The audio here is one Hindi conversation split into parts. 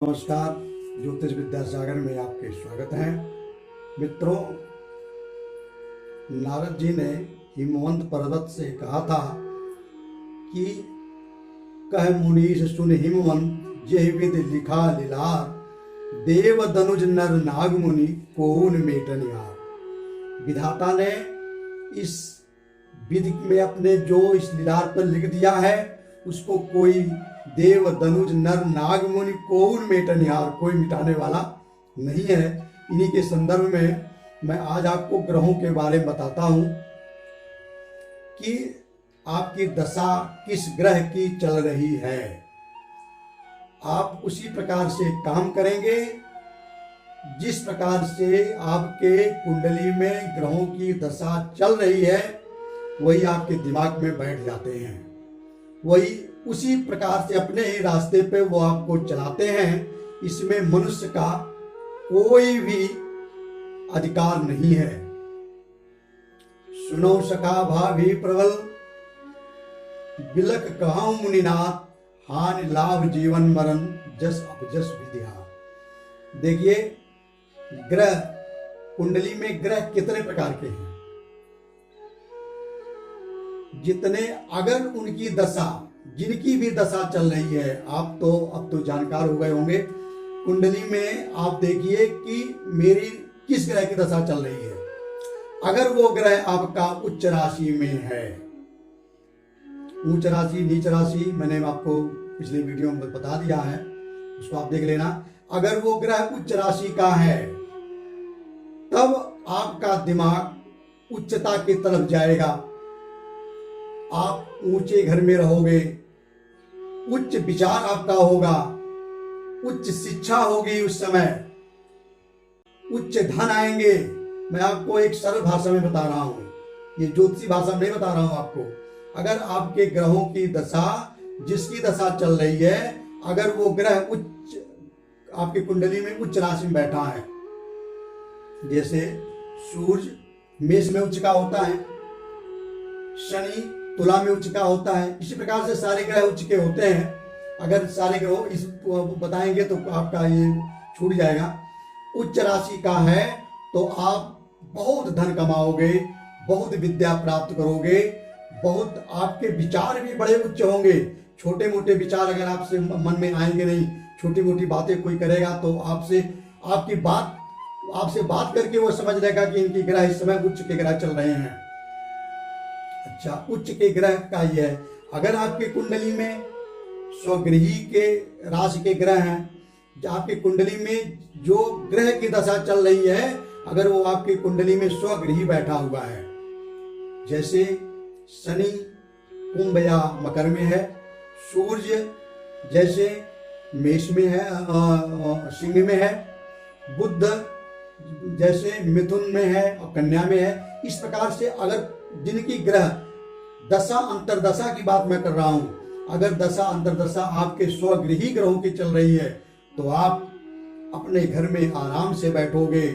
नमस्कार। ज्योतिष विद्या सागर में आपके स्वागत है। मित्रों, नारद जी ने हिमवंत पर्वत से कहा था कि कह मुनीष सुन हिमवंत जेहि विद लिखा लीलार, देव दनुज नर नाग मुनि कोन मेटनिहार। विधाता ने इस विधि में अपने जो इस लीलार पर लिख दिया है उसको कोई देव दनुज नर नाग मुनि कोन मेटनिहार, कोई मिटाने वाला नहीं है। इन्हीं के संदर्भ में मैं आज आपको ग्रहों के बारे में बताता हूं कि आपकी दशा किस ग्रह की चल रही है। आप उसी प्रकार से काम करेंगे जिस प्रकार से आपके कुंडली में ग्रहों की दशा चल रही है, वही आपके दिमाग में बैठ जाते हैं। वही उसी प्रकार से अपने ही रास्ते पे वो आपको चलाते हैं। इसमें मनुष्य का कोई भी अधिकार नहीं है। सुनो सखा भाभी प्रबल, बिलक कहाऊं मुनिनाथ, हानि लाभ जीवन मरण जस अपजस विधिहा। देखिए, ग्रह कुंडली में ग्रह कितने प्रकार के हैं। जितने, अगर उनकी दशा, जिनकी भी दशा चल रही है, आप तो अब तो जानकार हो गए होंगे। कुंडली में आप देखिए कि मेरी किस ग्रह की दशा चल रही है। अगर वो ग्रह आपका उच्च राशि में है, उच्च राशि नीच राशि मैंने आपको पिछले वीडियो में बता दिया है, उसको आप देख लेना। अगर वो ग्रह उच्च राशि का है तब आपका दिमाग उच्चता की तरफ जाएगा। आप ऊंचे घर में रहोगे, उच्च विचार आपका होगा, उच्च शिक्षा होगी, उस समय उच्च धन आएंगे। मैं आपको एक सरल भाषा में बता रहा हूं, ये ज्योतिषी भाषा में नहीं बता रहा हूं आपको। अगर आपके ग्रहों की दशा, जिसकी दशा चल रही है, अगर वो ग्रह उच्च आपकी कुंडली में उच्च राशि में बैठा है, जैसे सूर्य मेष में उच्च का होता है, शनि तुला में उच्च का होता है, इसी प्रकार से सारे ग्रह उच्च के होते हैं। अगर सारे ग्रह इस बताएंगे तो आपका ये छूट जाएगा। उच्च राशि का है तो आप बहुत धन कमाओगे, बहुत विद्या प्राप्त करोगे, बहुत आपके विचार भी बड़े उच्च होंगे। छोटे मोटे विचार अगर आपसे मन में आएंगे नहीं, छोटी मोटी बातें कोई करेगा तो आपसे बात करके वो समझ लेगा कि इनकी ग्रह इस समय उच्च के ग्रह चल रहे हैं। अच्छा, उच्च के ग्रह का ये है। अगर आपके कुंडली में स्वगृही के राशि के ग्रह हैं, आपकी कुंडली में जो ग्रह की दशा चल रही है, अगर वो आपकी कुंडली में स्वगृही बैठा हुआ है, जैसे शनि कुंभ या मकर में है, सूर्य जैसे मेष में है, सिंह में है, बुध जैसे मिथुन में है और कन्या में है। इस प्रकार से अगर जिनकी ग्रह दशा अंतरदशा की बात मैं कर रहा हूं, अगर दशा अंतरदशा आपके स्वगृही ग्रहों की चल रही है तो आप अपने घर में आराम से बैठोगे,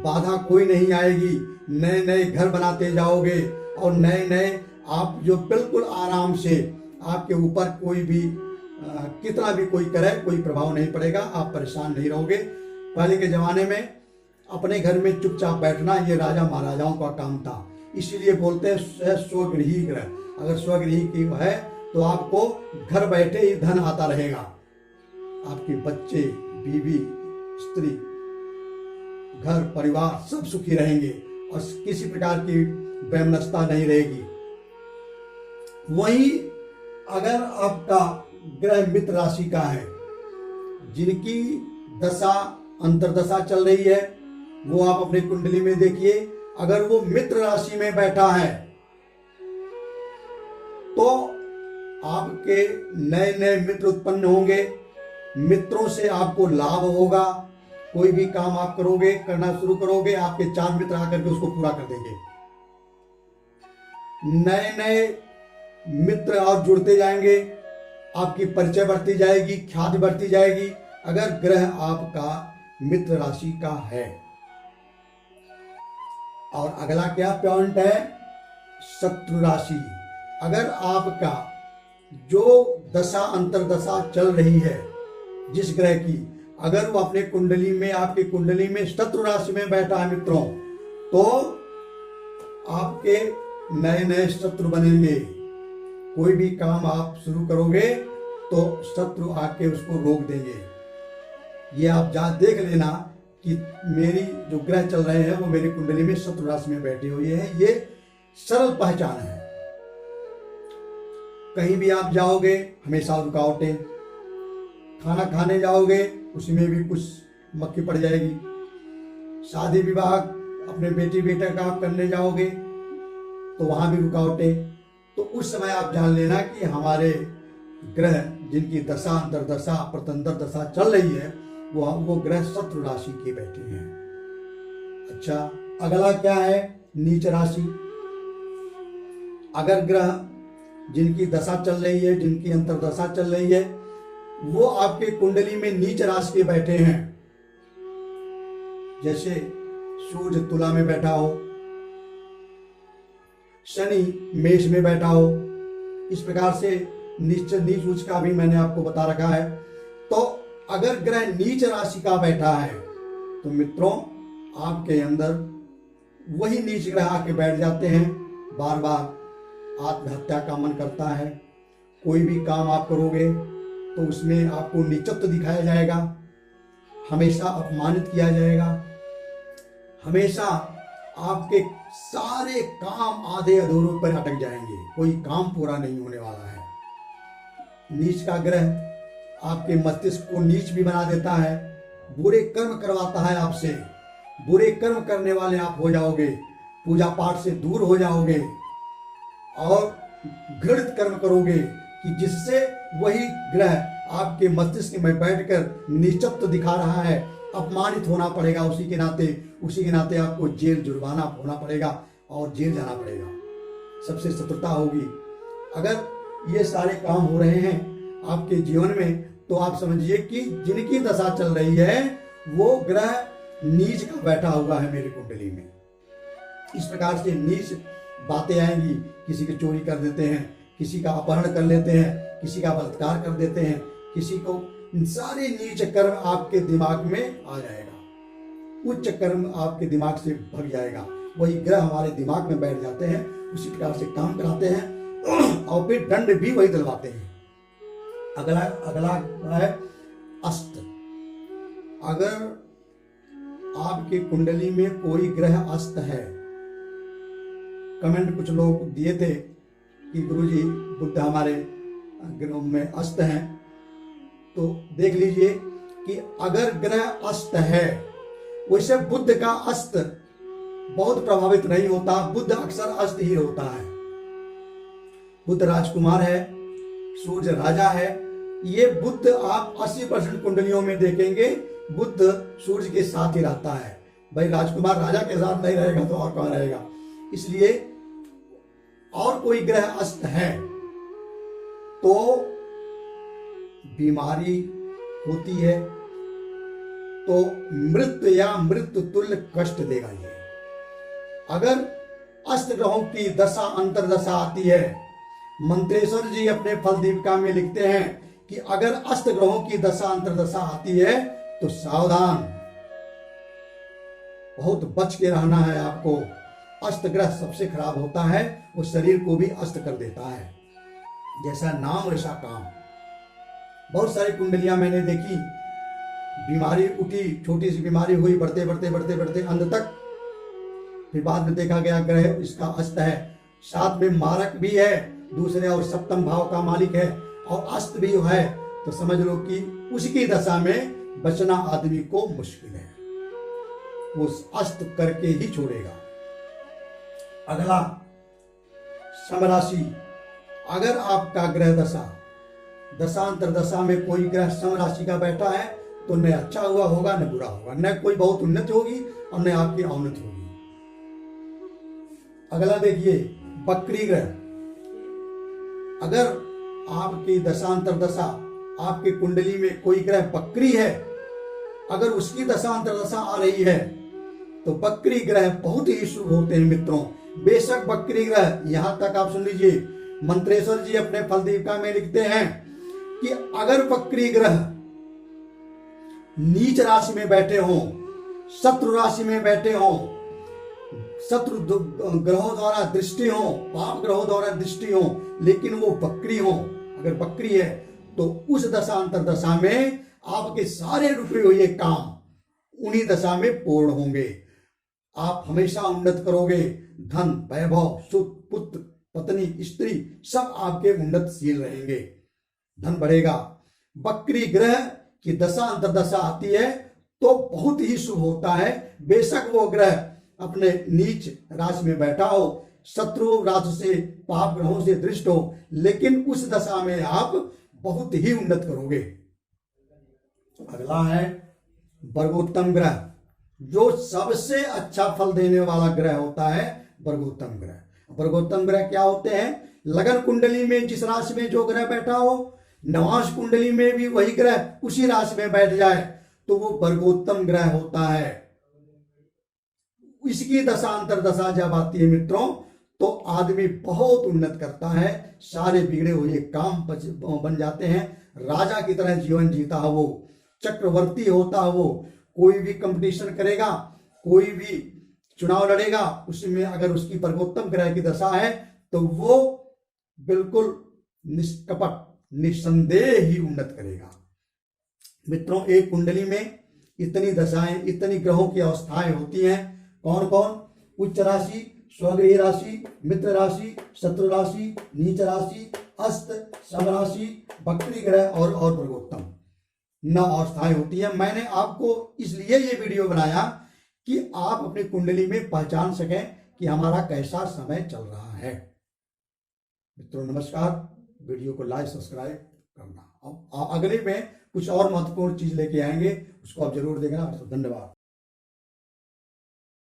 बाधा कोई नहीं आएगी। नए नए घर बनाते जाओगे और नए नए आप जो बिल्कुल आराम से, आपके ऊपर कोई भी कितना भी कोई करे कोई प्रभाव नहीं पड़ेगा, आप परेशान नहीं रहोगे। पहले के जमाने में अपने घर में चुपचाप बैठना ये राजा महाराजाओं का काम था। इसीलिए बोलते हैं स्वगृही ग्रह। अगर स्वगृही की है तो आपको घर बैठे ही धन आता रहेगा, आपके बच्चे, बीवी, स्त्री, घर परिवार सब सुखी रहेंगे और किसी प्रकार की वैमनस्यता नहीं रहेगी। वहीं अगर आपका ग्रह मित्र राशि का है, जिनकी दशा अंतरदशा चल रही है, वो आप अपनी कुंडली में देखिए। अगर वो मित्र राशि में बैठा है तो आपके नए नए मित्र उत्पन्न होंगे, मित्रों से आपको लाभ होगा। कोई भी काम आप करोगे, करना शुरू करोगे, आपके 4 मित्र आकर के उसको पूरा कर देंगे। नए नए मित्र और जुड़ते जाएंगे, आपकी परिचय बढ़ती जाएगी, ख्याति बढ़ती जाएगी, अगर ग्रह आपका मित्र राशि का है। और अगला क्या पॉइंट है, शत्रु राशि। अगर आपका जो दशा अंतरदशा चल रही है जिस ग्रह की, अगर वो अपने कुंडली में, आपकी कुंडली में शत्रु राशि में बैठा है मित्रों, तो आपके नए नए शत्रु बनेंगे। कोई भी काम आप शुरू करोगे तो शत्रु आके उसको रोक देंगे। ये आप देख लेना कि मेरी जो ग्रह चल रहे हैं वो मेरी कुंडली में शत्रु राशि में बैठे हुए हैं। ये सरल पहचान है। कहीं भी आप जाओगे हमेशा रुकावटें, खाना खाने जाओगे उसमें भी कुछ मक्खी पड़ जाएगी, शादी विवाह अपने बेटी बेटा का आप करने जाओगे तो वहां भी रुकावटें। तो उस समय आप जान लेना कि हमारे ग्रह जिनकी दशा अंतरदशा प्रतंतर दशा चल रही है वो ग्रह शत्रु राशि के बैठे हैं। अच्छा, अगला क्या है? नीच राशि। अगर ग्रह जिनकी दशा चल रही है, जिनकी अंतरदशा चल रही है, वो आपके कुंडली में नीच राशि के बैठे हैं, जैसे सूर्य तुला में बैठा हो, शनि मेष में बैठा हो, इस प्रकार से नीच उच्च का भी मैंने आपको बता रखा है। तो अगर ग्रह नीच राशि का बैठा है तो मित्रों आपके अंदर वही नीच ग्रह आके बैठ जाते हैं। बार बार आत्महत्या का मन करता है। कोई भी काम आप करोगे तो उसमें आपको नीचत्व दिखाया जाएगा, हमेशा अपमानित किया जाएगा, हमेशा आपके सारे काम आधे अधूरों पर अटक जाएंगे, कोई काम पूरा नहीं होने वाला है। नीच का ग्रह आपके मस्तिष्क को नीच भी बना देता है, बुरे कर्म करवाता है आपसे, बुरे कर्म करने वाले आप हो जाओगे, पूजा पाठ से दूर हो जाओगे और घृणित कर्म करोगे कि जिससे वही ग्रह आपके मस्तिष्क में बैठकर नीचत्व दिखा रहा है, अपमानित होना पड़ेगा। उसी के नाते आपको जेल जुर्माना होना पड़ेगा और जेल जाना पड़ेगा, सबसे शत्रुता होगी। अगर ये सारे काम हो रहे हैं आपके जीवन में तो आप समझिए कि जिनकी दशा चल रही है वो ग्रह नीच का बैठा हुआ है मेरी कुंडली में। इस प्रकार से नीच बातें आएंगी, किसी की चोरी कर देते हैं, किसी का अपहरण कर लेते हैं, किसी का बलात्कार कर देते हैं, किसी को, सारे नीच कर्म आपके दिमाग में आ जाएगा, उच्च कर्म आपके दिमाग से भग जाएगा। वही ग्रह हमारे दिमाग में बैठ जाते हैं, उसी प्रकार से काम कराते हैं और फिर दंड भी वही दिलवाते हैं। अगला है अस्त। अगर आपकी कुंडली में कोई ग्रह अस्त है, कमेंट कुछ लोग दिए थे कि गुरुजी बुध हमारे ग्रहों में अस्त हैं, तो देख लीजिए कि अगर ग्रह अस्त है, वैसे बुध का अस्त बहुत प्रभावित नहीं होता, बुध अक्सर अस्त ही होता है। बुध राजकुमार है, सूर्य राजा है। ये बुध आप 80% कुंडलियों में देखेंगे बुध सूर्य के साथ ही रहता है। भाई राजकुमार राजा के साथ नहीं रहेगा तो और कौन रहेगा। इसलिए और कोई ग्रह अस्त है तो बीमारी होती है, तो मृत्यु या मृत्यु तुल्य कष्ट देगा ये। अगर अस्त ग्रहों की दशा अंतरदशा आती है, मंत्रेश्वर जी अपने फल दीपिका में लिखते हैं कि अगर अस्त ग्रहों की दशा अंतरदशा आती है तो सावधान, बहुत बच के रहना है आपको। अस्त ग्रह सबसे खराब होता है, वो शरीर को भी अस्त कर देता है। जैसा नाम वैसा काम। बहुत सारी कुंडलियां मैंने देखी, बीमारी उठी, छोटी सी बीमारी हुई, बढ़ते बढ़ते बढ़ते बढ़ते अंत तक, फिर बाद में देखा गया ग्रह इसका अस्त है, साथ में मारक भी है, दूसरे और सप्तम भाव का मालिक है और अस्त भी है, तो समझ लो कि उसकी दशा में बचना आदमी को मुश्किल है, वो अस्त करके ही छोड़ेगा। अगला समराशि। अगर आपका ग्रह दशांतर दशा में कोई ग्रह समराशि का बैठा है तो न अच्छा हुआ होगा न बुरा होगा, न कोई बहुत उन्नति होगी और न आपकी अवनति होगी। अगला देखिए बकरी ग्रह। अगर आपकी दशांतर दशा, आपकी कुंडली में कोई ग्रह बकरी है, अगर उसकी दशांतर दशा आ रही है तो बकरी ग्रह बहुत ही शुभ होते हैं मित्रों। बेशक बकरी ग्रह, यहां तक आप सुन लीजिए, मंत्रेश्वर जी अपने फल दीपिका में लिखते हैं कि अगर बकरी ग्रह नीच राशि में बैठे हों, शत्रु राशि में बैठे हों, शत्रु ग्रहों द्वारा दृष्टि हो, पाप ग्रहों द्वारा दृष्टि हो, लेकिन वो बकरी हो, अगर बकरी है तो उस दशा अंतर दशा में आपके सारे रुके हुए काम उन्हीं दशा में पूर्ण होंगे। आप हमेशा उन्नत करोगे, धन, वैभव, सुख, पुत्र, पत्नी, स्त्री सब आपके उन्नतशील रहेंगे, धन बढ़ेगा। बकरी ग्रह की दशा अंतरदशा आती है तो बहुत ही शुभ होता है। बेशक वो ग्रह अपने नीच राशि में बैठा हो, शत्रु राशि से, पाप ग्रहों से दृष्ट हो, लेकिन उस दशा में आप बहुत ही उन्नत करोगे। अगला है वर्गोत्तम ग्रह, जो सबसे अच्छा फल देने वाला ग्रह होता है वर्गोत्तम ग्रह। वर्गोत्तम ग्रह क्या होते हैं? लगन कुंडली में जिस राशि में जो ग्रह बैठा हो, नवांश कुंडली में भी वही ग्रह उसी राशि में बैठ जाए तो वो वर्गोत्तम ग्रह होता है। इसकी दशा अंतर दशा जब आती है मित्रों तो आदमी बहुत उन्नत करता है, सारे बिगड़े हुए काम बन जाते हैं, राजा की तरह जीवन जीता है वो, चक्रवर्ती होता है वो। कोई भी कंपटीशन करेगा, कोई भी चुनाव लड़ेगा, उसमें अगर उसकी वर्गोत्तम ग्रह की दशा है तो वो बिल्कुल निष्कपट निस्संदेह ही उन्नत करेगा। मित्रों, एक कुंडली में इतनी दशाएं, इतनी ग्रहों की अवस्थाएं होती हैं। कौन कौन? उच्च राशि, स्वगृही राशि, मित्र राशि, शत्रु राशि, नीच राशि, अस्त, सम राशि, बकरी ग्रह और वर्गोत्तम 9 अवस्थाएं होती है। मैंने आपको इसलिए ये वीडियो बनाया कि आप अपनी कुंडली में पहचान सकें कि हमारा कैसा समय चल रहा है। मित्रों नमस्कार, वीडियो को लाइक सब्सक्राइब करना। अब अगले में कुछ और महत्वपूर्ण चीज लेके आएंगे, उसको आप जरूर देखना। धन्यवाद।